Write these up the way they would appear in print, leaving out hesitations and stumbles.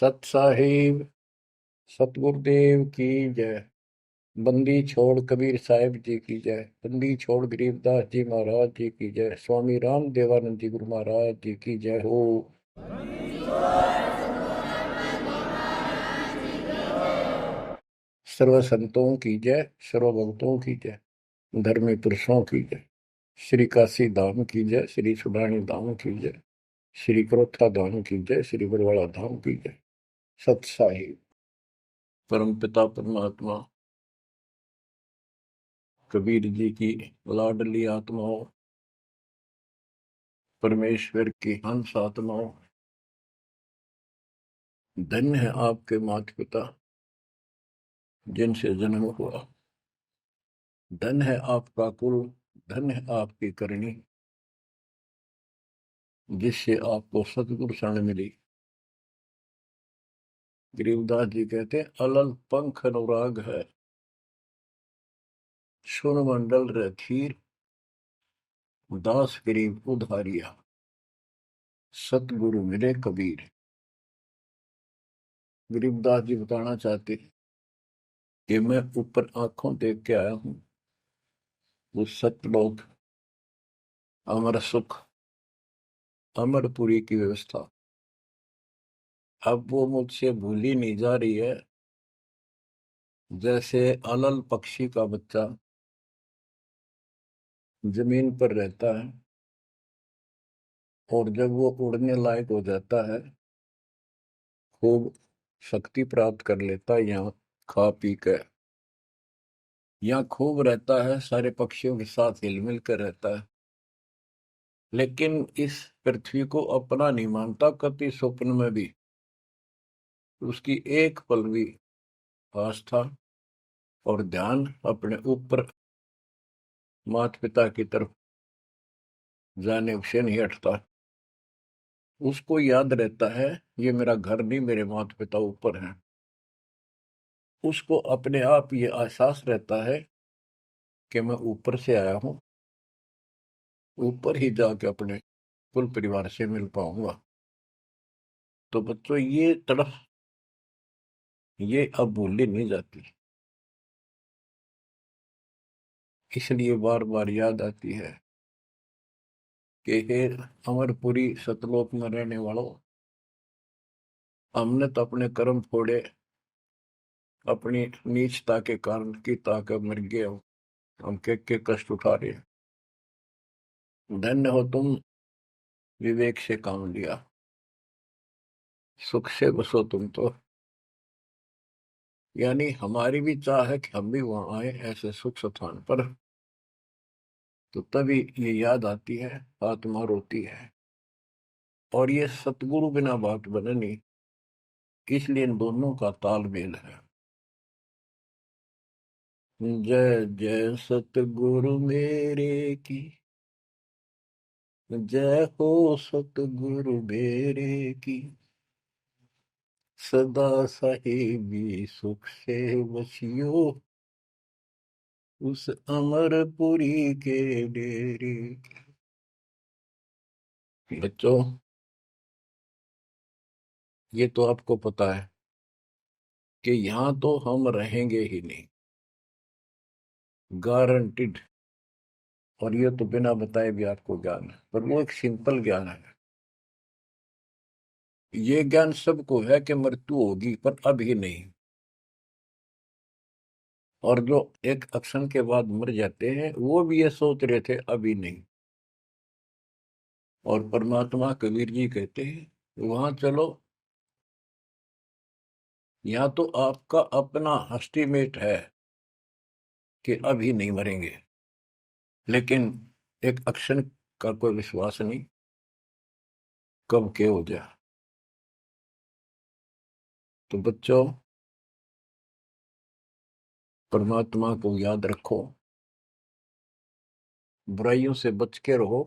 सत साहिब सतगुरुदेव की जय। बंदी छोड़ कबीर साहिब जी की जय। बंदी छोड़ गरीबदास जी महाराज जी की जय। स्वामी राम देवानंद जी गुरु महाराज जी की जय हो। सर्व संतों की जय, सर्व भक्तों की जय, धर्मी पुरुषों की जय। श्री काशी धाम की जय, श्री सुडानी धाम की जय, श्री क्रोथा धाम की जय, श्री बरवाड़ा धाम की जय। सत साहिब परम पिता परमात्मा कबीर जी की लाडली आत्माओं, परमेश्वर की हंस आत्माओं, धन्य है आपके माता पिता जिनसे जन्म हुआ। धन है आपका कुल, धन है आपकी करनी, जिससे आपको सतगुरु शरण मिली। गरीबदास जी कहते हैं, अलल पंख अनुराग है, सुन मंडल रथीर, दास गरीब उधारिया, सतगुरु मिले कबीर। गरीबदास जी बताना चाहते कि मैं ऊपर आंखों देख के आया हूं वो सतलोक, अमर सुख, अमरपुरी की व्यवस्था। अब वो मुझसे भूली नहीं जा रही है। जैसे अलल पक्षी का बच्चा जमीन पर रहता है और जब वो उड़ने लायक हो जाता है, खूब शक्ति प्राप्त कर लेता है, यहाँ खा पी कर यहाँ खूब रहता है, सारे पक्षियों के साथ हिल मिल कर रहता है, लेकिन इस पृथ्वी को अपना नहीं मानता। कति स्वप्न में भी उसकी एक पल भी आस्था और ध्यान अपने ऊपर माता पिता की तरफ जाने से नहीं हटता। उसको याद रहता है, ये मेरा घर नहीं, मेरे माता पिता ऊपर हैं। उसको अपने आप ये एहसास रहता है कि मैं ऊपर से आया हूं, ऊपर ही जाके अपने कुल परिवार से मिल पाऊंगा। तो बच्चों, ये तड़फ ये अब भूली नहीं जाती, इसलिए बार बार याद आती है कि हे अमरपुरी सतलोक में रहने वालों, हमने तो अपने कर्म फोड़े, अपनी नीचता के कारण की ताकत मर गए हो, हम के कष्ट उठा रहे हैं। धन्य हो तुम, विवेक से काम लिया, सुख से बसो तुम तो। यानी हमारी भी चाह है कि हम भी वहां आए ऐसे सुख स्थान पर। तो तभी ये याद आती है, आत्मा रोती है। और ये सतगुरु बिना बात बननी, इसलिए इन दोनों का तालमेल है। जय जय सतगुरु मेरे की, जय हो सतगुरु मेरे की, सदा साहिबी सुख से बसियो, उस अमरपुरी के डेरे की। बच्चों, ये तो आपको पता है कि यहाँ तो हम रहेंगे ही नहीं, गारंटीड। और ये तो बिना बताए भी आपको ज्ञान है, पर वो एक सिंपल ज्ञान है। ये ज्ञान सबको है कि मृत्यु होगी, पर अभी नहीं। और जो एक क्षण के बाद मर जाते हैं, वो भी ये सोच रहे थे अभी नहीं। और परमात्मा कबीर जी कहते हैं, वहां चलो, यहाँ तो आपका अपना एस्टीमेट है कि अभी नहीं मरेंगे, लेकिन एक क्षण का कोई विश्वास नहीं, कब के हो जाए। तो बच्चों, परमात्मा को याद रखो, बुराइयों से बच के रहो।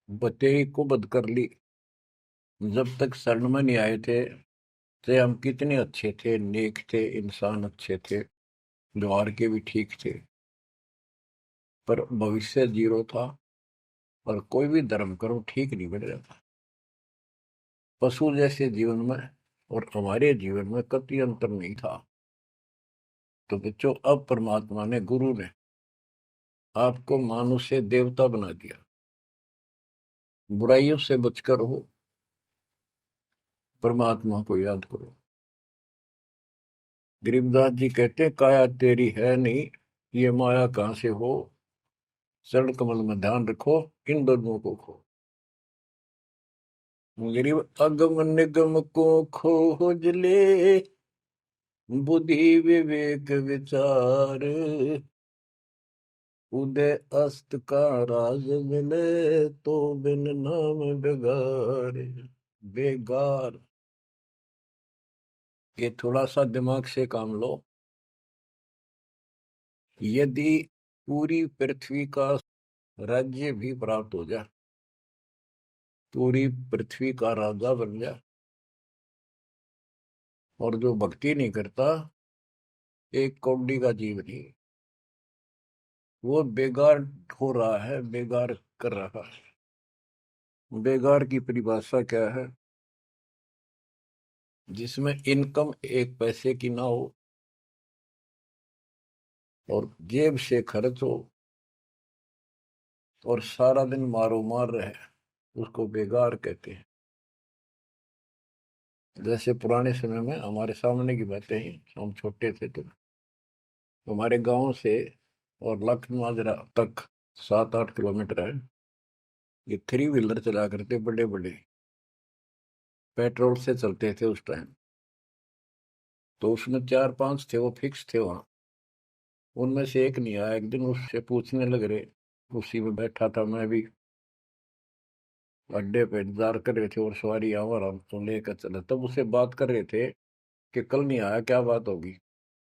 बतेई को बद कर ली, जब तक शरण में नहीं आए थे तो हम कितने अच्छे थे, नेक थे, इंसान अच्छे थे, व्यवहार के भी ठीक थे, पर भविष्य जीरो था। और कोई भी धर्म करो ठीक नहीं बन रहा था। पशु जैसे जीवन में और हमारे जीवन में कतई अंतर नहीं था। तो बच्चों, अब परमात्मा ने, गुरु ने आपको मानुष से देवता बना दिया। बुराइयों से बचकर हो, परमात्मा को याद करो। गरीबदास जी कहते हैं, काया तेरी है नहीं, ये माया कहां से हो, चरण कमल में ध्यान रखो, इन दोनों को खो। गरीब अगम निगम को खोज ले, बुद्धि विवेक विचार, उदय अस्त का राज मिले, तो बिन नाम बेगार। बेगार, ये थोड़ा सा दिमाग से काम लो। यदि पूरी पृथ्वी का राज्य भी प्राप्त हो जाए, पूरी पृथ्वी का राजा बन जाए, और जो भक्ति नहीं करता, एक कौड़ी का जीव नहीं, वो बेगार हो रहा है, बेगार कर रहा है। बेगार की परिभाषा क्या है? जिसमें इनकम एक पैसे की ना हो और जेब से खर्च हो और सारा दिन मारो मार रहे, उसको बेगार कहते हैं। जैसे पुराने समय में, हमारे सामने की बातें ही, हम छोटे थे तो हमारे गांव से और लखनऊ तक 7-8 किलोमीटर है। ये 3 व्हीलर चला करते, बड़े बड़े, पेट्रोल से चलते थे उस टाइम। तो उसमें 4-5 थे, वो फिक्स थे वहां। उनमें से एक नहीं आया। एक दिन उससे पूछने लग रहे, उसी में बैठा था मैं भी, अड्डे पे इंतजार कर रहे थे और सवारी आवा रहा तो लेकर चला। तब उससे बात कर रहे थे कि कल नहीं आया, क्या बात होगी,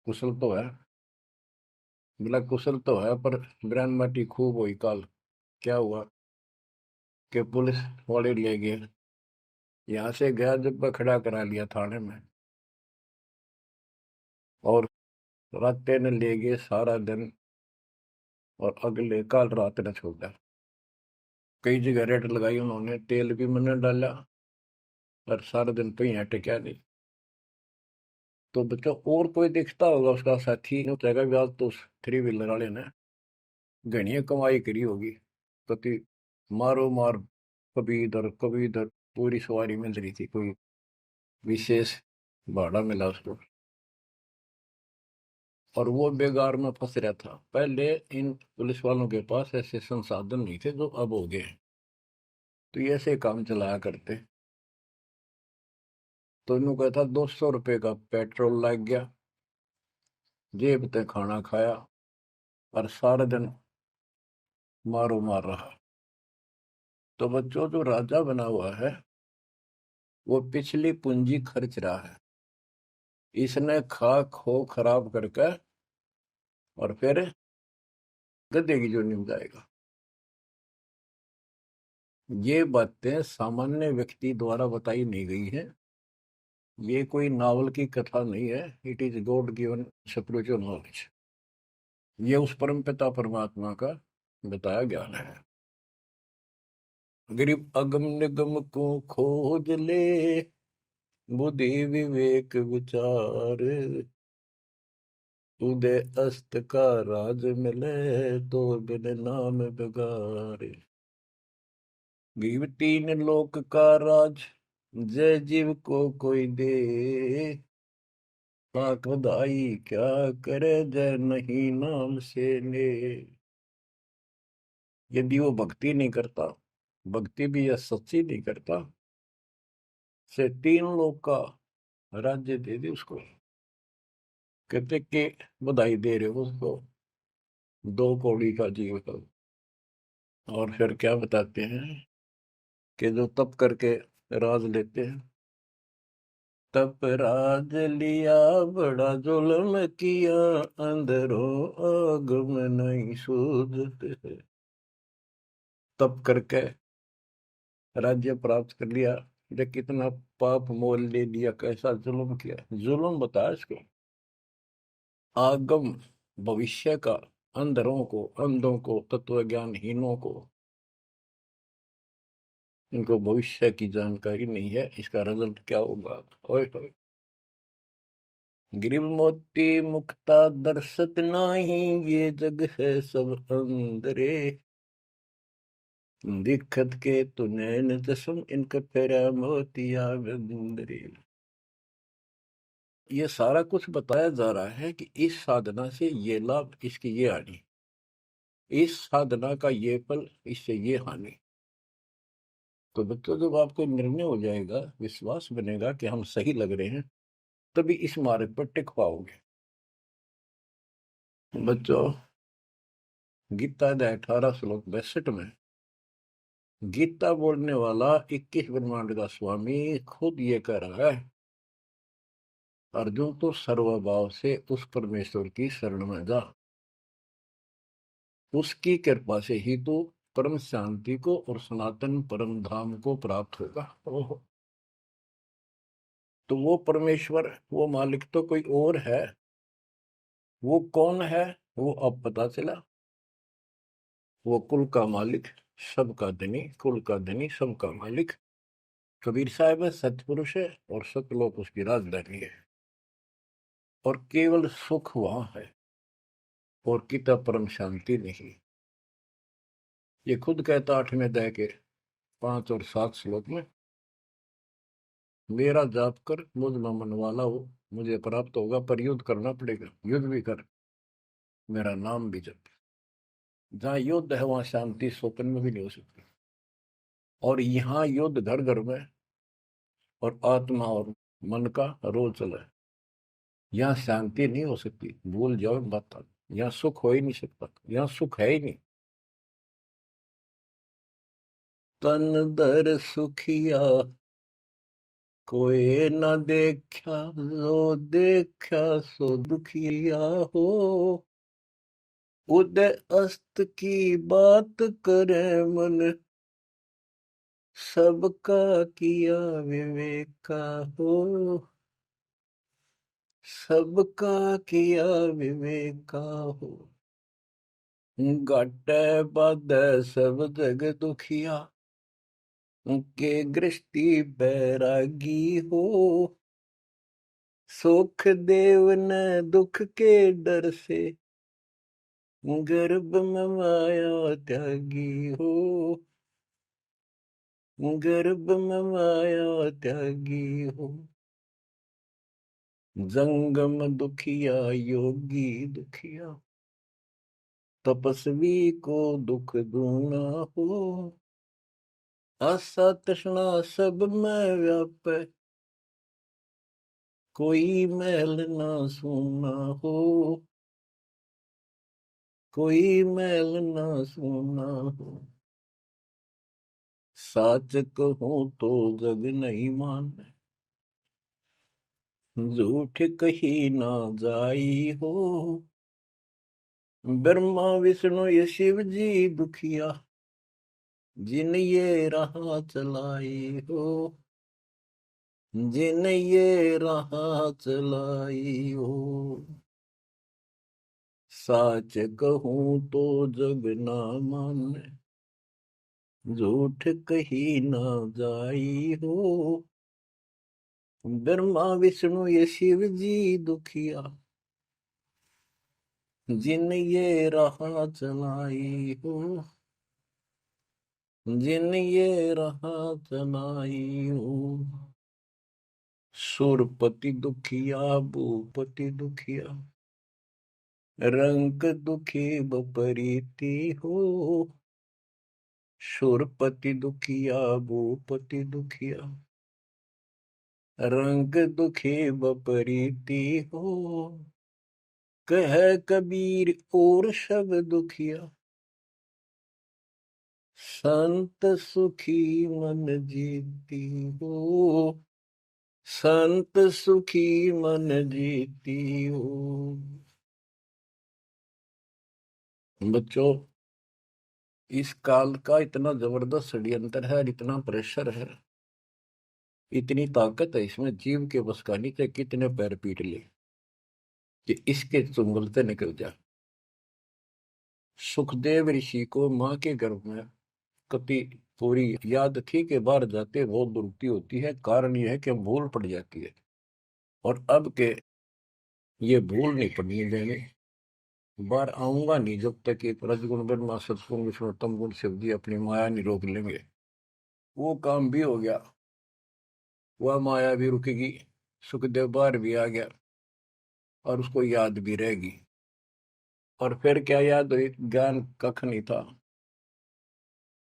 कुशल तो है? बोला कुशल तो है, पर ब्रांड माटी खूब हुई काल। क्या हुआ? कि पुलिस वाले ले गए, यहाँ से गया जब खड़ा करा लिया थाने में, और रात ने ले गए सारा दिन, और अगले काल रात ने छोड़ा। कई जगह रेड लगाई उन्होंने, तेल भी मैंने डाला, और सारा दिन तो यहाँ टिका नहीं। तो बच्चों, और कोई दिखता होगा उसका साथी, नहीं चाहेगा भी, आज तो उस 3 व्हीलर वाले ने घनी कमाई करी होगी। कति मारो मार, कभी इधर, पूरी सवारी मिल रही थी, कोई विशेष भाड़ा मिला उसको, और वो बेगार में फंस रहा था। पहले इन पुलिस वालों के पास ऐसे संसाधन नहीं थे जो अब हो गए, तो ये ऐसे काम चलाया करते। तो इन्हों कहता 200 रुपये का पेट्रोल लग गया, जेब ते खाना खाया, और सारा दिन मारो मार रहा। तो बच्चों, जो राजा बना हुआ है, वो पिछली पूंजी खर्च रहा है। इसने खा खो खराब करके और फिर गद्दे की जोनी में जाएगा। ये बातें सामान्य व्यक्ति द्वारा बताई नहीं गई है। ये कोई नावल की कथा नहीं है। It is God given spiritual knowledge. ये उस परम पिता परमात्मा का बताया ज्ञान है। गरीब अगम निगम को खोज ले, बुद्धि विवेक विचार, उदय अस्त का राज मिले, तो बिन नाम बेगार। गरीब 3 लोक का राज, जय जीव को कोई दे, लाख बधाई क्या करे, जय नहीं नाम से ले। यदि वो भक्ति नहीं करता, भक्ति भी या सच्ची नहीं करता, से 3 लोक का राज्य दे दे उसको। कहते कि बधाई दे रहे हो उसको, 2 कौड़ी का जीवन। और फिर क्या बताते हैं कि जो तप करके राज लेते हैं, तप राज लिया बड़ा जुल्म किया, अंदरो आगम नहीं सूझते। तप करके राज्य प्राप्त कर लिया, ये कितना पाप मोल ले लिया, कैसा जुल्म किया। जुल्म बताया इसको, आगम भविष्य का, अंधों को, तत्व ज्ञानहीनों को इनको भविष्य की जानकारी नहीं है, इसका रिजल्ट क्या होगा। ओए होए। गिरिव मोती मुक्ता दर्शत नाही, ये जग है सब अंदरे। दिखत के तु नैन जसम, इनका फेरा मोतिया बिंदरे। ये सारा कुछ बताया जा रहा है कि इस साधना से ये लाभ, इसकी ये हानि, इस साधना का ये फल, इससे ये हानि। तो बच्चों, जब आपको निर्णय हो जाएगा, विश्वास बनेगा कि हम सही लग रहे हैं, तभी इस मार्ग पर टिक पाओगे। बच्चों, गीता अध्याय 18 श्लोक 62 में गीता बोलने वाला 21 ब्रह्मांड का स्वामी खुद ये कह रहा है, अर्जुन तो सर्वभाव से उस परमेश्वर की शरण में जा, उसकी कृपा से ही तो परम शांति को और सनातन परम धाम को प्राप्त होगा। ओहो। तो वो परमेश्वर, वो मालिक तो कोई और है। वो कौन है? वो अब पता चला। वो कुल का मालिक, सबका धनी, कुल का धनी, सबका मालिक कबीर साहब है, सतपुरुष है, और सतलोक उसकी राजधानी है। और केवल सुख वहां है, और किता परम शांति नहीं। ये खुद कहता 8वें अध्याय के 5 और 7 श्लोक में, मेरा जाप कर, मुझ में मन वाला हो, मुझे प्राप्त होगा। पर युद्ध करना पड़ेगा, युद्ध भी कर, मेरा नाम भी जप। जहां युद्ध है वहां शांति स्वप्न में भी नहीं हो सकती। और यहाँ युद्ध घर घर में, और आत्मा और मन का रोज चला है। यहाँ शांति नहीं हो सकती, भूल जाओ मत। यहाँ सुख हो ही नहीं सकता, यहाँ सुख है ही नहीं। तन दर सुखिया कोई न देखा, जो देखा सो दुखिया हो। उदय अस्त की बात करे मन, सबका किया विवेका हो। सबका किया विवेका हो। घट बद सब जग दुखिया, के गृष्टि बैरागी हो। सुख देव न दुख के डर से, गर्भ में माया त्यागी हो। गर्भ में माया त्यागी हो। जंगम दुखिया योगी दुखिया, तपस्वी को दुख दूना हो। आशा तृष्णा सब में व्यापे, कोई मैल ना सूना हो। कोई मैल ना सूना हो। साच कहूं तो जग नहीं माने, झूठ कही ना जाई हो। ब्रह्मा विष्णु ये शिव जी दुखिया, जिन ये राह चलाई हो। जिन ये राह चलाई हो। साच कहूं तो जग ना माने, झूठ कही ना जाई हो। ब्रह्मा विष्णु ये शिव जी दुखिया, जिन ये राह चलाई हो। जिन ये राह चलाई हो। सुरपति दुखिया भूपति दुखिया, रंग दुखी बपरीति हो। सुरपति दुखिया भूपति दुखिया, रंग दुखी बपरीति हो। कह कबीर और सब दुखिया, संत सुखी मन जीती हो। संत सुखी मन जीती हो। बच्चों, इस काल का इतना जबरदस्त षड्यंत्र है, इतना प्रेशर है, इतनी ताकत है इसमें, जीव के बस का नहीं, चाहे कितने पैर पीट ले कि इसके चुंगल से निकल जाए। सुखदेव ऋषि को मां के गर्भ में कति पूरी याद थी कि बाहर जाते बहुत दुरुक्ति होती है, कारण यह है कि भूल पड़ जाती है। और अब के ये भूल नहीं पड़नी देंगे, बाहर आऊंगा नहीं जब तक कि रजगुण ब्रह्मा सतगुण विष्णु तम गुण शिव जी अपनी माया नहीं रोक लेंगे। वो काम भी हो गया, वह माया भी रुकेगी, सुखदेव बाहर भी आ गया और उसको याद भी रहेगी। और फिर क्या याद हुई, ज्ञान कख नहीं था,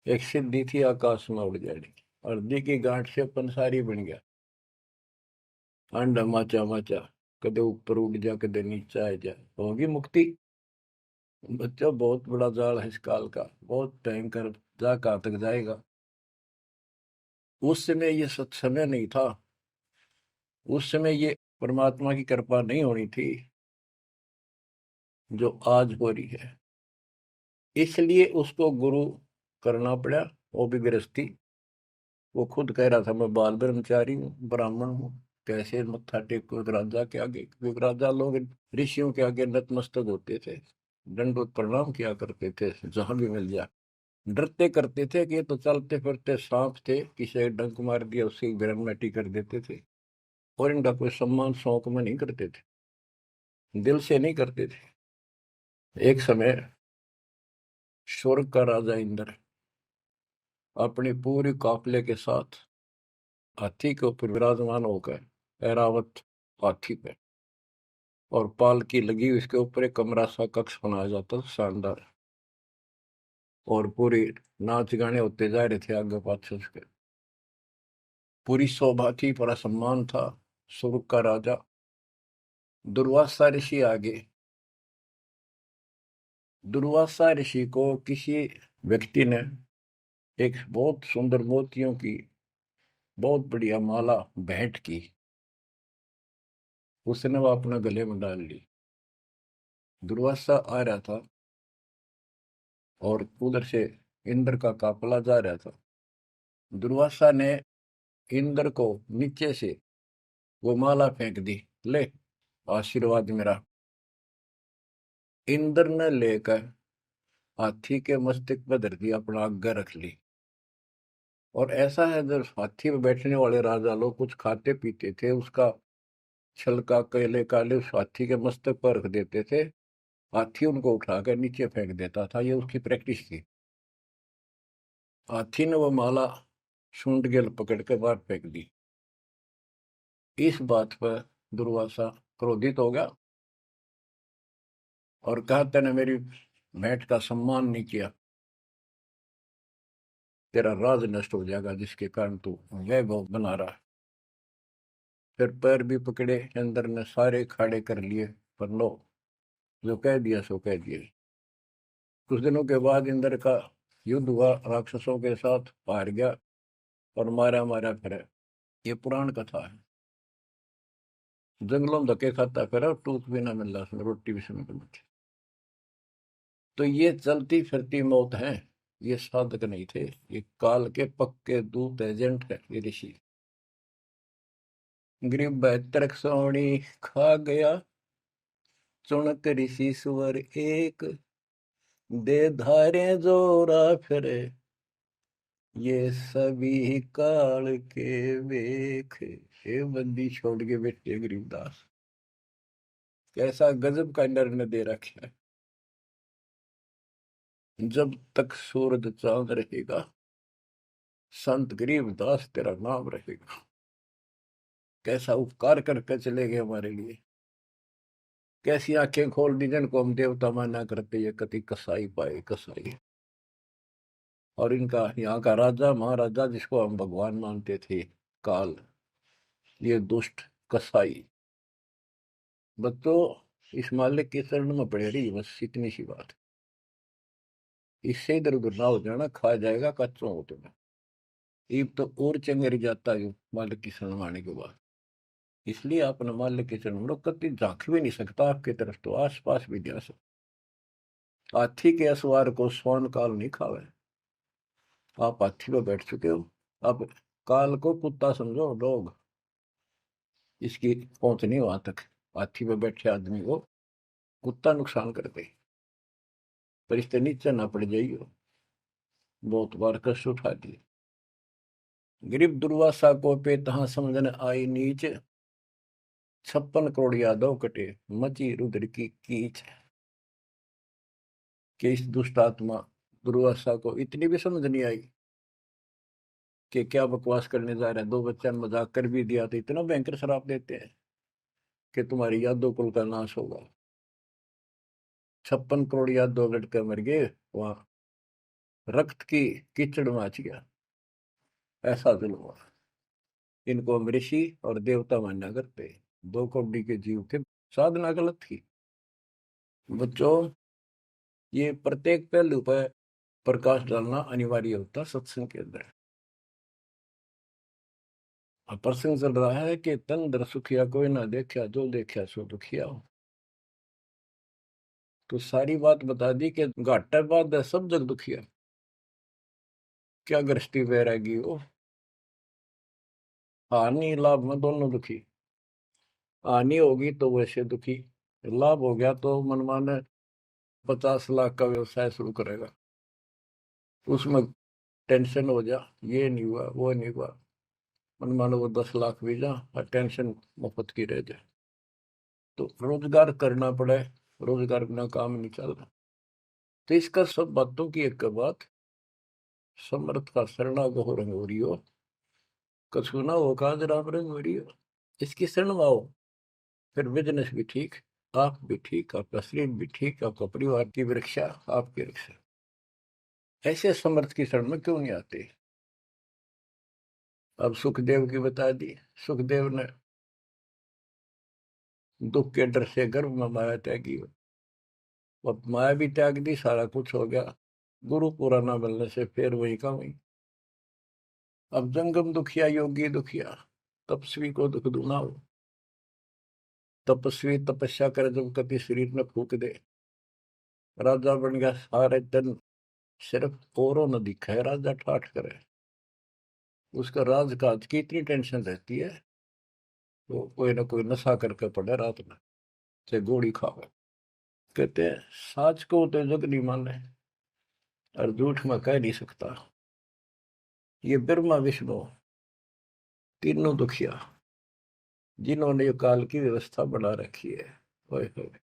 एक सिद्धि थी आकाश में उड़ जाने की, और दी की गांठ से पंसारी बन गया, अंडा माचा माचा, कदे ऊपर उड़ जा कदे नीचे आ जा, होगी मुक्ति। बच्चा बहुत बड़ा जाल है इस काल का, बहुत भयंकर, जा कहाँ तक जाएगा। उस समय ये सत्समय नहीं था, उस समय ये परमात्मा की कृपा नहीं होनी थी जो आज हो रही है। इसलिए उसको गुरु करना पड़ा, वो भी गृहस्थी। वो खुद कह रहा था मैं बाल ब्रह्मचारी हूँ, ब्राह्मण हूँ, कैसे मत्था टेको राजा के आगे, क्योंकि राजा लोग ऋषियों के आगे नतमस्तक होते थे, दंडवत प्रणाम किया करते थे जहां भी मिल जाए। डरते करते थे कि ये तो चलते फिरते सांप थे, किसी ने डंक मार दिया उसकी ग्रेविटी कर देते थे, और इनका कोई सम्मान शौक में नहीं करते थे, दिल से नहीं करते थे। एक समय स्वर्ग का राजा इंद्र अपनी पूरी काफिले के साथ हाथी के ऊपर विराजमान होकर ऐरावत हाथी पे, और पालकी लगी हुई, इसके ऊपर एक कमरा सा कक्ष बनाया जाता था शानदार, और पूरी नाच गाने होते जा रहे थे आगे पाछे उसके, पूरी शोभा थी, पूरा सम्मान था। स्वर्ग का राजा दुर्वासा ऋषि आगे, दुर्वासा ऋषि को किसी व्यक्ति ने एक बहुत सुंदर मोतियों की बहुत बढ़िया माला भेंट की, उसने वो अपने गले में डाल ली। दुर्वासा आ रहा था और उधर से इंद्र का काफला जा रहा था। दुर्वासा ने इंद्र को नीचे से वो माला फेंक दी, ले आशीर्वाद मेरा। इंद्र ने लेकर हाथी के मस्तक पर धर दी, अपना आज्ञा रख ली। और ऐसा है, जब हाथी में बैठने वाले राजा लोग कुछ खाते पीते थे, उसका छलका केले काले उस हाथी के मस्तक पर रख देते थे, हाथी उनको उठाकर नीचे फेंक देता था, ये उसकी प्रैक्टिस थी। हाथी ने वो माला सूंड के पकड़ के बाहर फेंक दी। इस बात पर दुर्वासा क्रोधित हो गया और कहा, तेने मेरी भेंट का सम्मान नहीं किया, तेरा राज नष्ट हो जाएगा जिसके कारण तू वैभव बना रहा है। फिर पैर भी पकड़े, अंदर ने सारे खड़े कर लिए, पर लो, जो कह दिया सो कह दिया। कुछ दिनों के बाद इंद्र का युद्ध हुआ, राक्षसों के साथ हार गया और मारा मारा फिरे। ये पुराण कथा है। जंगलों में धक्के खाता फिरा, टूक भी ना मिल रहा, रोटी भी समय पर। तो ये चलती फिरती मौत है, ये साधक नहीं थे, ये काल के पक्के दूत एजेंट है ये ऋषि। गरीब बहत्तर सोनी खा गया, चुनक ऋषि सुवर एक, दे धारे जोरा फिरे, ये सभी काल के वेख। ये बंदी छोड़ के बैठे गरीबदास, कैसा गजब का निर्णय दे रखा है। जब तक सूरज चांद रहेगा, संत गरीबदास तेरा नाम रहेगा। कैसा उपकार करके चले गए हमारे लिए, कैसी आंखें खोल दी जिनको हम देवता माना करते, ये कति कसाई पाए कसाई। और इनका यहाँ का राजा महाराजा जिसको हम भगवान मानते थे, काल, ये दुष्ट कसाई। बच्चों, इस मालिक के शरण में पड़े रही, बस इतनी सी बात। इससे इधर उधर ना हो जाना, खा जाएगा कच्चों हो तुम्हें। ईब तो और चंगेरी जाता है मालिक की शरण में आने के बाद। इसलिए अपने मालिक की शरण में कभी झांक भी नहीं सकता आपकी तरफ, तो आस पास भी नहीं आ सकता। हाथी के असवार को स्वर्ण काल नहीं खावे। आप हाथी पर बैठ चुके हो, अब काल को कुत्ता समझो, डॉग, इसकी पहुंच नहीं वहां तक। हाथी पे बैठे आदमी को कुत्ता नुकसान कर दे, पर इससे नीचे ना पड़ जाइयो, बहुत बार कष्ट उठा दिए। गरीब दुर्वासा को पे तहां समझन आई नीच, 56 करोड़ यादव कटे, मची रुद्र की कीच। कि इस दुष्ट आत्मा दुर्वासा को इतनी भी समझ नहीं आई कि क्या बकवास करने जा रहे हैं। 2 बच्चा ने मजाक कर भी दिया तो इतना भयंकर श्राप देते हैं कि तुम्हारी यादव कुल का नाश होगा। 56 करोड़ यादव लड़के मर गए, वहां रक्त की कीचड़ माच गया। ऐसा जुल्म हुआ। इनको हम ऋषि और देवता मानना करते, 2 कौड़ी के जीव के साधना गलत की। बच्चों, ये प्रत्येक पहलू पर प्रकाश डालना अनिवार्य होता सत्संग के अंदर। अब प्रसंग चल रहा है कि तन दर सुखिया कोई ना देखा, जो देखा सो दुखिया हो। तो सारी बात बता दी कि घाटा बाद है सब जग दुखिया। क्या गृष्टि वैरागी हो, हानि लाभ में दोनों दुखी। हानि होगी तो वैसे दुखी, लाभ हो गया तो मनमाने 50 लाख का व्यवसाय शुरू करेगा, उसमें टेंशन हो जा, ये नहीं हुआ वो नहीं हुआ। मनमाने वो 10 लाख भी जा और टेंशन मुफ्त की रह जाए। तो रोजगार करना पड़े, रोजगार बिना काम नहीं चल रहा। तो इसका सब बातों की एक बात, समर्थ का शरणा गो रंग हो रही हो, कछु ना हो काज राम रंग हो रही हो। इसकी शरण में आओ, फिर बिजनेस भी ठीक, आप भी ठीक, आपका शरीर भी ठीक, आपका परिवार की रक्षा, आपकी रक्षा। ऐसे समर्थ की शरण में क्यों नहीं आते। अब सुखदेव की बता दी। सुखदेव ने दुख के डर से गर्भ में माया त्यागी, अब माया भी त्याग दी, सारा कुछ हो गया। गुरु पूरा ना मिलने से फिर वही का वही। अब जंगम दुखिया योगी दुखिया, तपस्वी को दुख दूना हो। तपस्वी तपस्या करे जब कभी शरीर में फूक दे, राजा बन गया सारे दिन, सिर्फ औरों न दिखे राजा ठाठ करे। उसका राजकाज की इतनी टेंशन रहती है, तो कोई ना कोई नशा करके पड़े रात में, चाहे गोली खावे। कहते हैं साच को तो जग नहीं माने और झूठ में कह नहीं सकता। ये ब्रह्मा विष्णु तीनों दुखिया, जिन्होंने ये काल की व्यवस्था बना रखी है। ओए होए।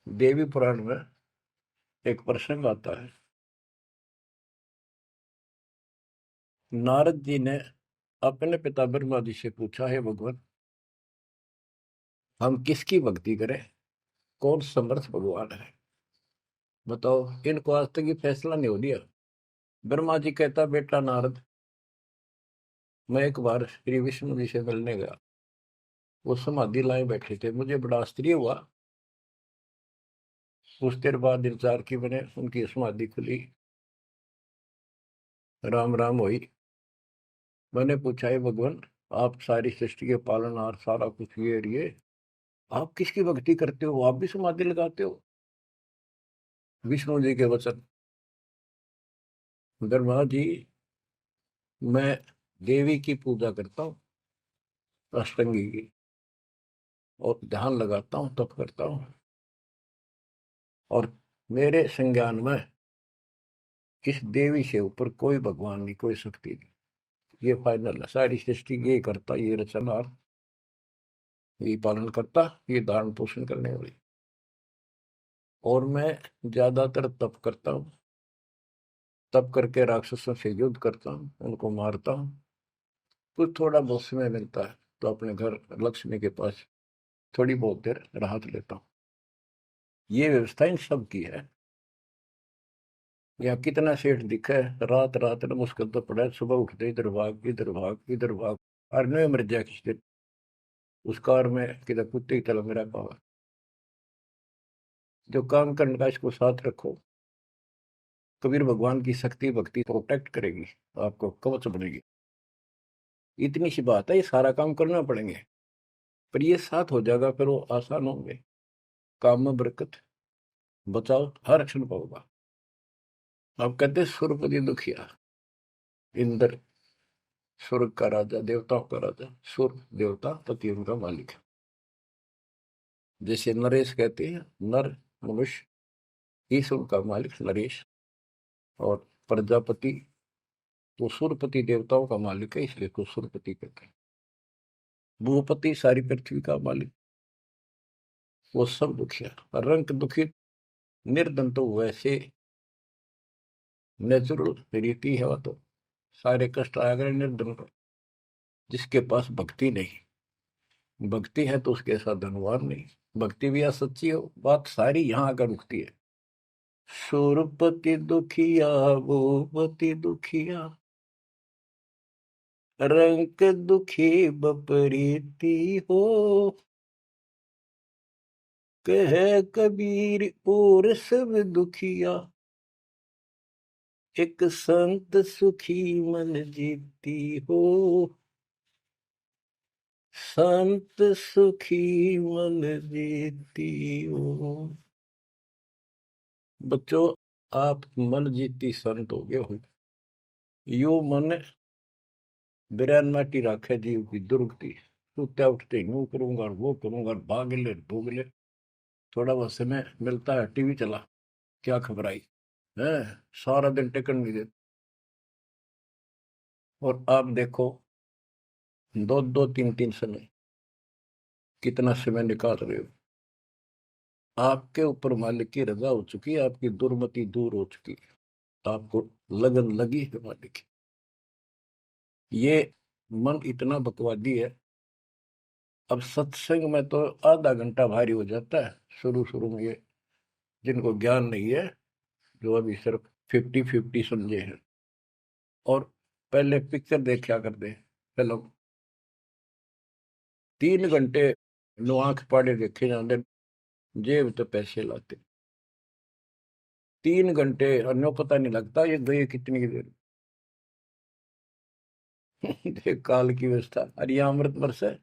देवी पुराण में एक प्रसंग आता है। नारद जी ने अपने पिता ब्रह्मा जी से पूछा, है भगवान, हम किसकी भक्ति करें, कौन समर्थ भगवान है, बताओ। इनको आज तक ये फैसला नहीं हो दिया। ब्रह्मा जी कहता, बेटा नारद, मैं एक बार श्री विष्णु जी से मिलने गया, वो समाधि लाए बैठे थे, मुझे बड़ा आश्चर्य हुआ। कुछ देर बाद इंतजार की मैंने, उनकी समाधि खुली, राम राम हुई। मैंने पूछा, है भगवान, आप सारी सृष्टि के पालनहार, सारा कुछ ये आप किसकी भक्ति करते हो, आप भी समाधि लगाते हो। विष्णु जी के वचन, ब्रह्मा जी, मैं देवी की पूजा करता हूँ, अष्टंगी की, और ध्यान लगाता हूँ, तप करता हूँ, और मेरे संज्ञान में किस देवी से ऊपर कोई भगवान नहीं, कोई शक्ति नहीं। ये फाइनल है, सारी सृष्टि ये करता, ये रचनहार, ये पालन करता, ये धारण पोषण करने वाली। और मैं ज्यादातर तप करता हूँ, तप करके राक्षसों से युद्ध करता हूँ, उनको मारता हूँ। कुछ थोड़ा बहुत समय मिलता है तो अपने घर लक्ष्मी के पास थोड़ी बहुत देर राहत लेता हूँ। ये व्यवस्था इन सब की है। यहाँ कितना सेठ दिखा है, रात रात में मुश्किल तो पड़ा है, सुबह उठते इधर भाग इधर भाग इधर भाग, और नहीं मर जाए किसी दिन उस कार में, किधर कुत्ते की तरह मेरा पावा। जो काम करने का इसको साथ रखो, कबीर भगवान की शक्ति भक्ति प्रोटेक्ट करेगी, आपको कवच बनेगी। इतनी सी बात है, ये सारा काम करना पड़ेंगे, पर ये साथ हो जाएगा, फिर वो आसान होंगे। काम में बरकत, बचाओ हर क्षण पाओगा। आप कहते सुरपति दुखिया, इंद्र स्वर्ग का राजा, देवताओं का राजा, सुर देवता पति उनका मालिक है। जैसे नरेश कहते हैं, नर मनुष्य, ईश उनका मालिक नरेश, और प्रजापति तो सुरपति देवताओं का मालिक है, इसलिए तो सुरपति कहते हैं। भूपति सारी पृथ्वी का मालिक, वो सब दुखिया। रंग दुखी निर्धन तो वैसे नेचुरल रीति है, वो तो सारे कष्ट आ गए निर्धन को। जिसके पास भक्ति नहीं, भक्ति है तो उसके साथ धनवान नहीं, भक्ति भी सच्ची हो, बात सारी यहाँ आकर रुकती है। सुरपति दुखिया भूपति दुखिया, रंग दुखी बपरीती हो, कह कबीर और सब दुखिया, एक संत सुखी मन जीती हो, संत सुखी मन जीती हो। बच्चों, आप मन जीती संत हो गए हो। यो मन बिरान माटी राखे जीव की दुर्गति, सुत्या उठते यूं करूंगा और वो करूंगा, भाग ले भोग ले, थोड़ा बहुत समय मिलता है टीवी चला, क्या खबर आई है, सारा दिन टिकट नहीं देते। और आप देखो, दो दो तीन तीन समय कितना समय निकाल रहे हो। आपके ऊपर मालिक की रजा हो चुकी है, आपकी दुर्मति दूर हो चुकी है, आपको लगन लगी है मालिक की। ये मन इतना बकवादी है। अब सत्संग में तो आधा घंटा भारी हो जाता है शुरू शुरू में, ये जिनको ज्ञान नहीं है, जो अभी सिर्फ 50-50 समझे हैं। और पहले पिक्चर देखा करते फिल्म, 3 घंटे नो आंख पाड़े देखे जाते, जेब तो पैसे लाते। 3 घंटे अन्यों पता नहीं लगता ये गए कितनी देर। देख काल की व्यवस्था। अरे ये अमृत वर्ष है,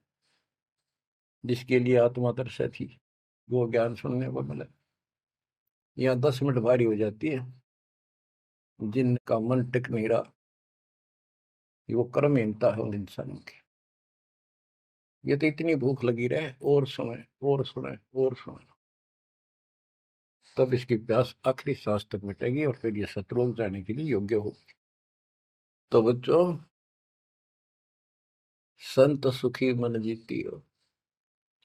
जिसके लिए आत्मा तरसा थी, वो ज्ञान सुनने को मिला। यहाँ 10 मिनट भारी हो जाती है, जिनका मन टिक नहीं रहा, वो कर्महीनता है उन इंसानों की। ये तो इतनी भूख लगी रहे, और सुने और सुने और सुने, तब इसकी प्यास आखिरी सांस तक मिटेगी और फिर ये शत्रुओं जाने के लिए योग्य होगी। तो बच्चों, संत सुखी मन जीती हो।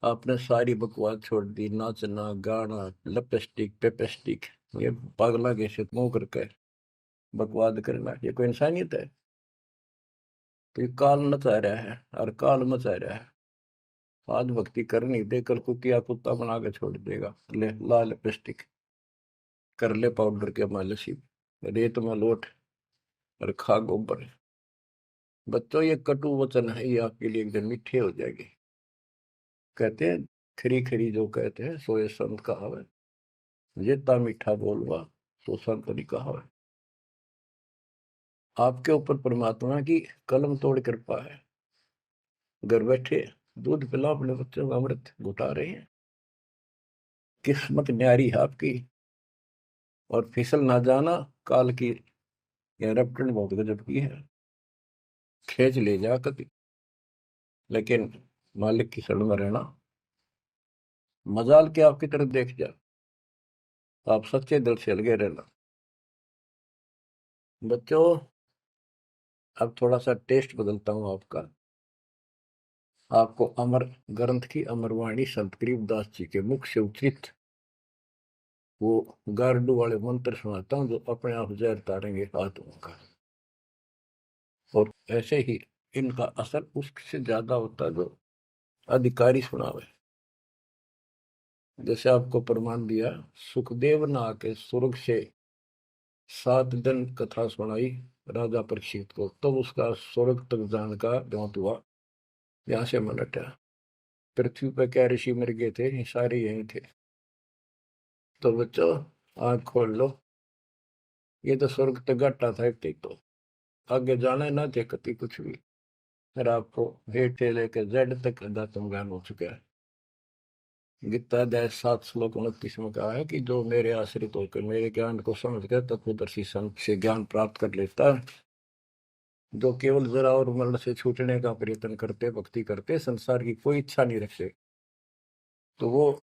आपने सारी बकवास छोड़ दी, नाचना गाना, लिपस्टिक पेपेस्टिक, ये पागला कैसे मुंह करके बकवाद करना, ये कोई इंसानियत है? तो ये काल मचा रहा है और काल मचा रहा है। आज भक्ति करनी दे, कल कुतिया कुत्ता बना के छोड़ देगा। ले ला लिपस्टिक, कर ले पाउडर के मालिश, रेत में लोट और खा गोबर। बच्चों, ये कटु वचन है, ये आपके लिए एकदम मीठे हो जाएंगे। कहते हैं खरी खरी जो कहते हैं सो ये संत कहावे, जेता मीठा बोलवा सो संत नहीं कहावे। आपके ऊपर परमात्मा की कलम तोड़ कृपा है। घर बैठे दूध पिला अपने बच्चों को, अमृत घुटा रहे हैं। किस्मत न्यारी है आपकी। और फिसल ना जाना, काल की यह रपटन बहुत गजब की है, खींच ले जा कभी, लेकिन मालिक की शरण में रहना। मजाल के आपकी तरफ देख जा, आप सच्चे दिल से लगे रहना। बच्चों, अब थोड़ा सा टेस्ट बदलता हूं आपका। आपको अमर ग्रंथ की अमरवाणी संत गरीबदास जी के मुख से उच्चरित वो गारडू वाले मंत्र सुनाता हूँ, जो अपने आप जहर तारेंगे आत्मा का। और ऐसे ही इनका असर उससे ज्यादा होता है जो अधिकारी सुनावे। जैसे आपको प्रमाण दिया, सुखदेव ने आके स्वर्ग से 7 दिन कथा सुनाई राजा परीक्षित को, तब उसका स्वर्ग तक जाने का द्योत हुआ, यहाँ से मन हटा। पृथ्वी पर क्या ऋषि मर गए थे, ये सारे यही थे। तो बच्चों, आंख खोल लो, ये तो स्वर्ग तक घाटा था एक तो, आगे जाना है ना थे कति कुछ भी। फिर आपको हेठ से लेकर जेड तक अध्यात्म ज्ञान हो चुका है। गीता अध्याय 7 श्लोक 29 में कहा है कि जो मेरे आश्रित होकर मेरे ज्ञान को समझ कर तत्वदर्शी संत से ज्ञान प्राप्त कर लेता है, जो केवल जरा और मरण से छूटने का प्रयत्न करते, भक्ति करते, संसार की कोई इच्छा नहीं रखते, तो वो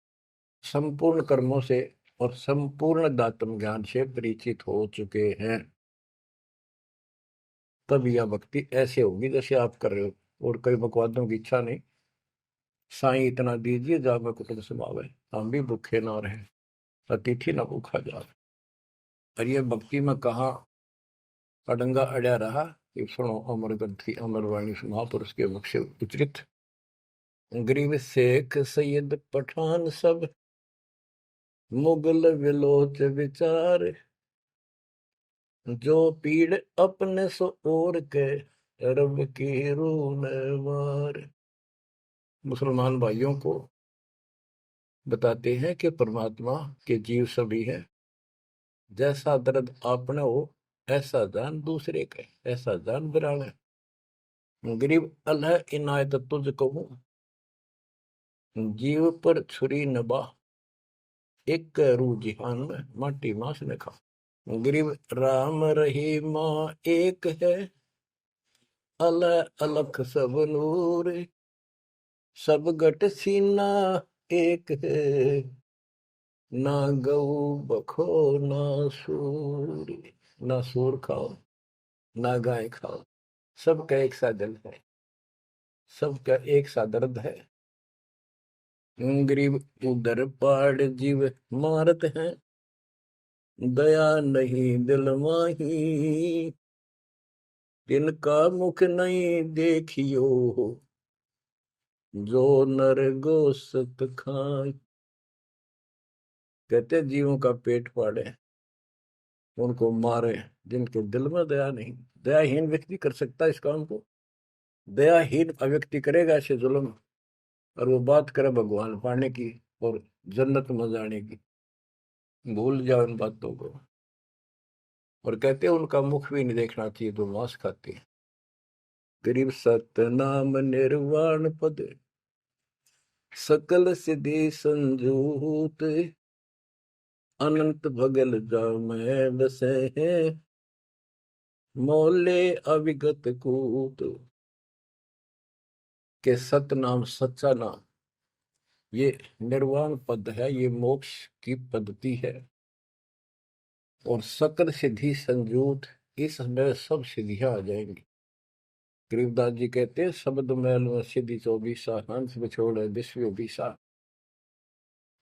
संपूर्ण कर्मों से और संपूर्ण दातम ज्ञान से परिचित हो चुके हैं। तब यह भक्ति ऐसे होगी जैसे आप कर रहे हो, और कई बकवादों की इच्छा नहीं। साईं इतना दीजिए जावे कुटुंब समावे, हम भी भूखे ना रहे, अतिथि न भूखा जावे। और ये भक्ति में कहा अडंगा अड़या रहा कि सुनो अमर ग्रंथी अमरवाणी महापुरुष के मुख से उच्चरित। गरीब शेख सैयद पठान सब मुगल विलोच विचार, जो पीड़ अपने सो और के रब की रून मार। मुसलमान भाइयों को बताते हैं कि परमात्मा के जीव सभी है, जैसा दर्द आपने हो ऐसा जान दूसरे के, ऐसा जान बिराने। गरीब अल्लाह इनायत तुझ कहूं, जीव पर छुरी नबा, एक रू जिहान में माटी मांस ने खा। गरीब राम रहीमा एक है, अल्लाह अलख सब नूर, सब गट सीना एक है, ना गऊ बखो ना सूर। ना सूर खाओ ना गाय खाओ, सबका एक सा दिल है, सबका एक सा दर्द है। गरीब उधर पाड़ जीव मारत हैं, दया नहीं दिल माही, तिनका मुख नहीं देखियो, जो नर गोसत खाए। कहते जीवों का पेट फाड़े, उनको मारे जिनके दिल में दया नहीं। दयाहीन व्यक्ति कर सकता है इस काम को। दयाहीन व्यक्ति करेगा ऐसे जुल्म, और वो बात करे भगवान पाने की और जन्नत में जाने की, भूल जाओ इन बातों को। और कहते हैं उनका मुख भी नहीं देखना चाहिए तो मांस खाते हैं। गरीब सतनाम निर्वाण पद, सकल सिद्धि संजूत, अनंत भगल जामै बसे हैं, मोले अविगत कूत। के सतनाम सच्चा नाम ये निर्वाण पद है, ये मोक्ष की पद्धति है। और सकल सिद्धि संजूत, इसमें सब सिद्धियां आ जाएंगी। गरीबदास जी कहते हैं शब्द मैल में सिद्धि 24 हंस बिछोड़े विश्व बीसा।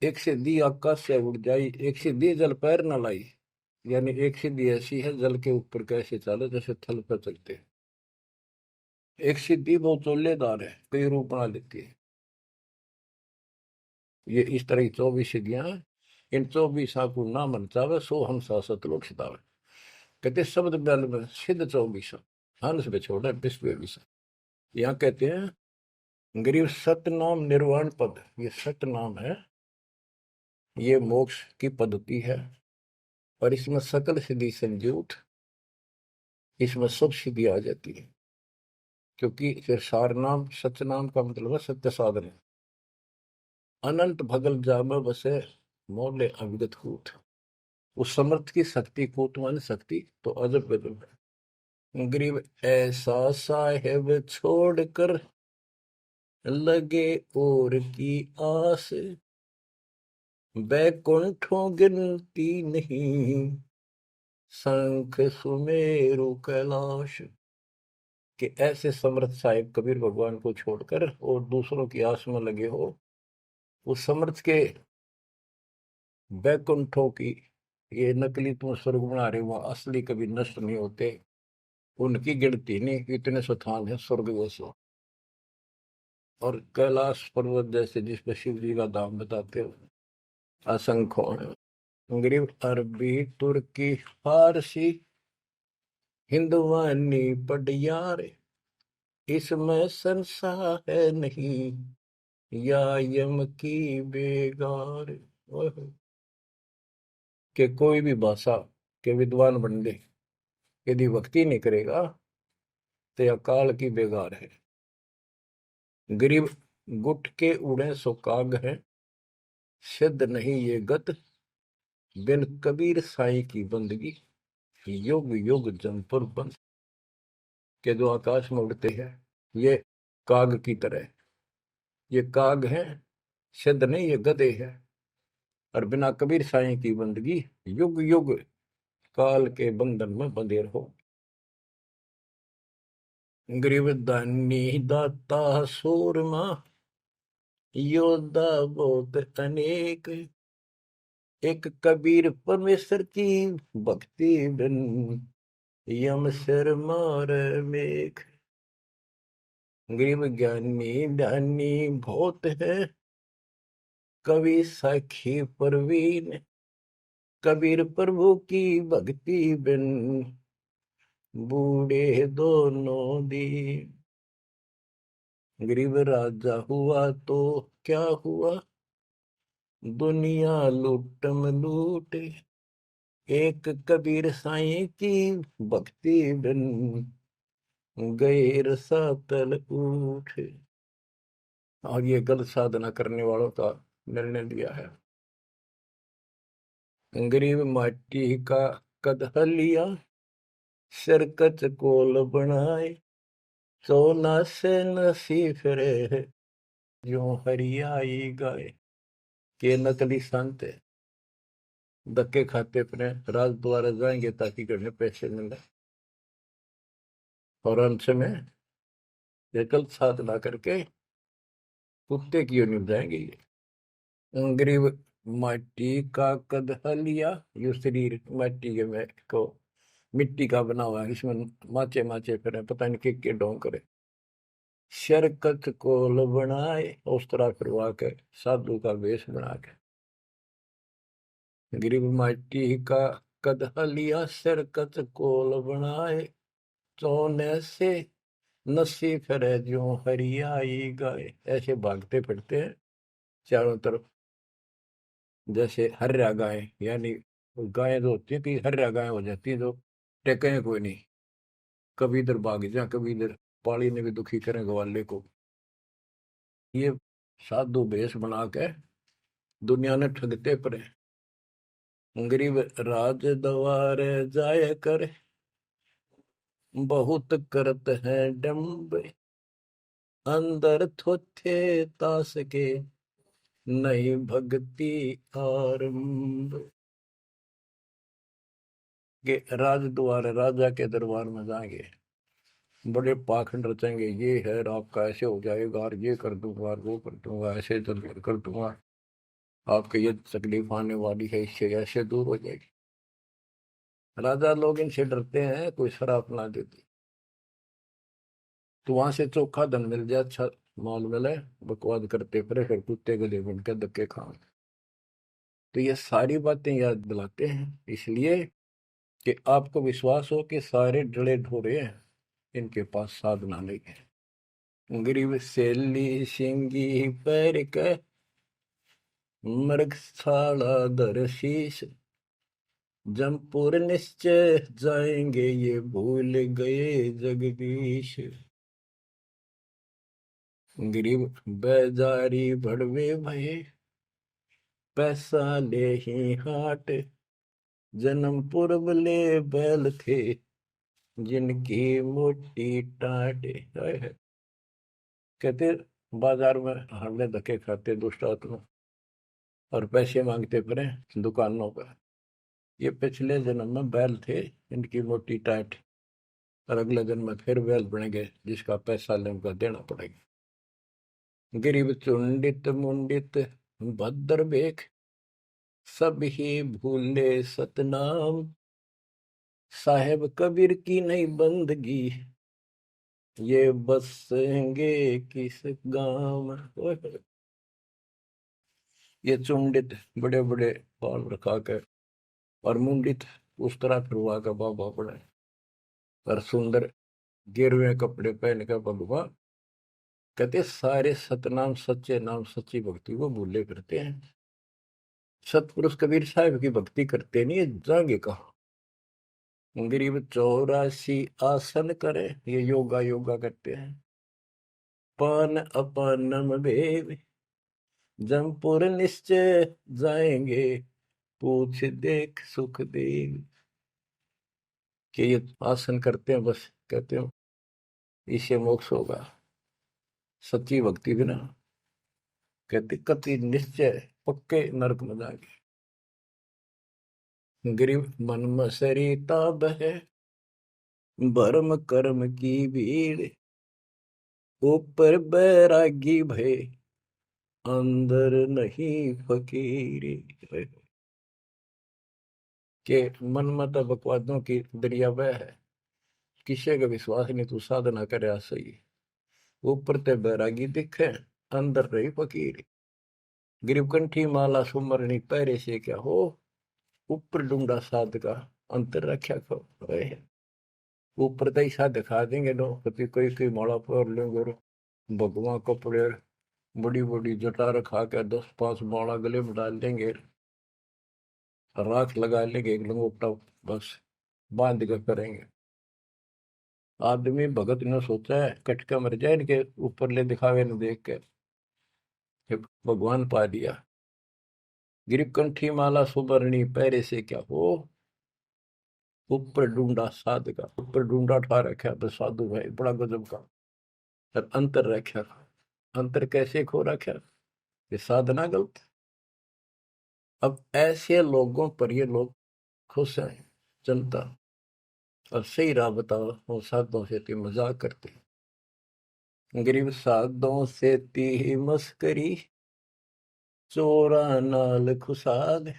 एक सिद्धि आकाश से उड़ जाई, एक सिद्धि जल पैर न लाई। यानी एक सिद्धि ऐसी है जल के ऊपर कैसे चले जैसे थल पर चलते हैं। एक सिद्धि बहुत चोलेदार है, कई रूप बना लेती है। ये इस तरह की 24 सिद्धियां हैं। इन 24 को ना मन चावे सो हम सतलोक सितावे। कहते शब्द मैल में सिद्ध 24 हंस बिछोड़े विश्व बीसा। यहाँ कहते हैं गरीब सतनाम निर्वाण पद, ये सत नाम है, ये मोक्ष की पद्धति है। और इसमें सकल सिद्धि संजूत, इसमें सब सिद्धि आ जाती है। क्योंकि फिर सार नाम सच नाम का मतलब है सत्य साधन। अनंत भगल जाम बसे मोले अविगत कूट। उस समर्थ की शक्ति कूट माने शक्ति तो अजब गजब है। गरीब ऐसा साहेब छोड़कर लगे और की आस, बैकुंठों गिनती नहीं, शंख सुमेरु कैलाश। कि ऐसे समर्थ साहिब कबीर भगवान को छोड़कर और दूसरों की आस में लगे हो, उस समर्थ के बैकुंठों की, ये नकली तुम स्वर्ग बना रहे हो, असली कभी नष्ट नहीं होते, उनकी गिनती नहीं, इतने स्थान है स्वर्ग जैसे। और कैलाश पर्वत जैसे जिसपे शिव जी का धाम बताते हो असंख्य है। गरीब अरबी तुर्की फारसी हिंदवानी पटियार, इसमें संशय है नहीं, या यम की बेगार। कि कोई भी भाषा के विद्वान बंदे यदि भक्ति नहीं करेगा तो यह काल की बेगार है। गरीब गुट के उड़े सो काग है, सिद्ध नहीं ये गत, बिन कबीर साई की बंदगी, युग युग जमपुर बंद। के जो आकाश में उड़ते हैं ये काग की तरह, ये काग है, सिद्ध नहीं ये गधे है। और बिना कबीर साई की बंदगी युग युग काल के बंधन में बंधे रहो। गरीब दानी दाता सूरमा, योद्धा बहुत अनेक। एक कबीर परमेश्वर की भक्ति बिन, यम सिर मार मेघ। गरीब ज्ञानी ध्यानी बहुत है, कवि साखी परवीन। कबीर प्रभु की भक्ति बिन, बूढ़े दोनों दीन। गरीब राजा हुआ तो क्या हुआ, दुनिया लूटम लूटे। एक कबीर साईं की भक्ति बिन, गए रसातल उठे। और ये गलत साधना करने वालों का निर्णय लिया है। गरीब माटी का कदह लिया, सिर कच कोल बनाए। सोना से नसी फिरे, जो हरियाई गाए। के नकली संत धक्के खाते अपने राज द्वारा जाएंगे ताकि घर पैसे मिले, और अंत में ये गलत साधना करके कुत्ते की ओर जाएंगे। ये गरीब माटी का कदह लिया, यो शरीर माटी के में को मिट्टी का बना हुआ है, इसमें माचे माचे फिर पता नहीं के ढोंग करे। शरकत कोल बनाए, उस तरह फिरवा के साधु का वेश बना के। गरीब माटी का कदह लिया, शरकत कोल बनाए। सोने से नसी फिरे, जो हरियाई गाय। ऐसे भागते फिरते हैं चारों तरफ, जैसे हर्या गाय, यानी गायें जो होती है कि हर्या गाय हो जाती है, जो टेके कोई नहीं, कभी इधर भाग जा कभी इधर। पाली ने भी दुखी करें ग्वाले को। ये साधु भेष बना के दुनिया ने ठगते पड़े। गरीब राज द्वारे जाय कर, बहुत करत है डम्ब। अंदर थोथे तास के, नहीं भक्ति आरंभ। के राज द्वार, राजा के दरबार में जाएंगे, बड़े पाखंड रचेंगे। ये है आपका ऐसे हो जाएगा, और ये कर दूंगा, और वो कर दूंगा, ऐसे कर दूंगा, आपके ये तकलीफ आने वाली है, इससे ऐसे दूर हो जाएगी। राजा लोग इनसे डरते हैं, कोई शराब ना देती तो वहां से चोखा धन मिल जाए, अच्छा माल मिले, बकवाद करते फिर कुत्ते गले बन के धक्के खाओ। तो ये सारी बातें याद दिलाते हैं, इसलिए कि आपको विश्वास हो कि सारे डरे ढोरे हैं, इनके पास साधना नहीं है। गरीब सेली सिंगी पैर के, मृग साला दर शीश। जमपुर निश्चय जाएंगे, ये भूल गए जगदीश। गरीब बेजारी भड़वे भये, पैसा ले ही हाट। जन्मपुर ले बैल थे, जिनकी मोटी टाट। कहते बाजार में हमने धक्के खाते दुष्ट आत्मा, और पैसे मांगते फिरे दुकानों पर। ये पिछले जन्म में बैल थे, इनकी मोटी टाट, और अगले जन्म में फिर बैल बनेंगे, जिसका पैसा उनका देना पड़ेगा। गरीब चुंडित मुंडित भद्र बेख, सब ही भूले सतनाम। साहेब कबीर की नहीं बंदगी, ये बसेंगे किस गांव। ये चुंडित बड़े बड़े बाल रखा कर, और मुंडित उस तरह फिरवा का बाबा पड़े, और सुंदर गिरवे कपड़े पहन कर भगवा। कहते सारे सतनाम, सच्चे नाम, सच्ची भक्ति को भूले करते हैं। सतपुरुष कबीर साहिब की भक्ति करते नहीं, जाएंगे कहा। गरीब 84 आसन करे, ये योगा योगा करते हैं। पान अपानम भेव, जमपुर निश्चय जाएंगे, पूछ देख सुख देव। कि ये आसन करते हैं, बस कहते हो इससे मोक्ष होगा। सच्ची भक्ति बिना कहते कति निश्चय पक्के नरक में जाएंगे। गरीब मन मसरी ताब है, भरम कर्म की भीड़। ऊपर बैरागी भय अंदर नहीं फकीरी। के मन मत बकवादों की दरिया वह है, किसी का विश्वास नहीं तू साधना करे सही। ऊपर ते बैरागी दिखे अंदर रही फकीरी। गिरकंठी माला सुमरनी पैरे से क्या हो, ऊपर डूंगा साध का अंतर रक्षा को। ऊपर तो ऐसा दिखा देंगे लोग, कभी कोई कोई माला पर लेंगे भगवान कपड़े बड़ी बड़ी जटा रखा के 10-5 माला गले में डाल देंगे, राख लगा लेंगे एक लंगोटा, बस बांध कर करेंगे। आदमी भगत ने सोचा है कटका मर जाए इनके ऊपर ले दिखावे न देख के, भगवान पा दिया। गिरकंठी माला सुबरनी पैरे से क्या हो, ऊपर ढूंढा साध का। ऊपर ढूंढा उठा रखा बस साधु भाई बड़ा गजब का। और अंतर रखा, अंतर कैसे खो रखा, ये साधना गलत। अब ऐसे लोगों पर ये लोग खुश हैं जनता, अब सही राह बताओ वो साधुओं से ती मजाक करते। गरीब साधुओं से ती मस्करी, चोरा नाल खुशाल,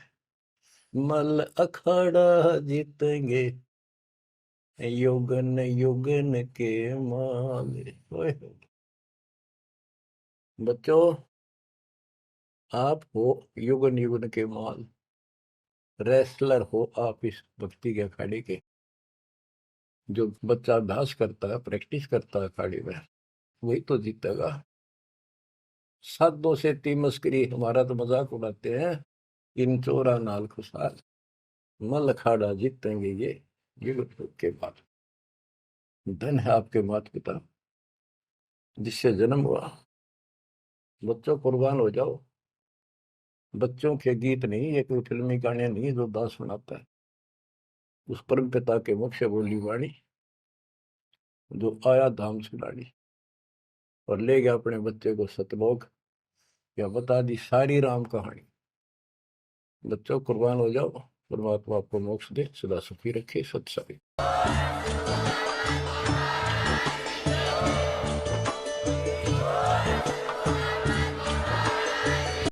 मल अखाड़ा जीतेंगे युगन युगन के माल। बच्चों आप हो युगन युगन के माल, रेसलर हो आप इस भक्ति के अखाड़े के। जो बच्चा अभ्यास करता है प्रैक्टिस करता है अखाड़े में वही तो जीतेगा। साधुओं से ती मस्करी, हमारा तो मजाक उड़ाते हैं, इन चोरा नाल खुशाल, मल अखाड़ा जीतेंगे ये युग के बाद। धन है आपके माता पिता जिससे जन्म हुआ। बच्चों कुर्बान हो जाओ। बच्चों के गीत नहीं, ये कोई फिल्मी गाने नहीं जो दास सुनाता है। उस परम पिता के मुख से बोली वाणी जो आया धाम सुनानी और ले गया अपने बच्चे को सतलोक, या बता दी सारी राम कहानी। बच्चों कुर्बान हो जाओ, परमात्मा आपको मोक्ष दे, सदा सुखी रखे। सत्संग।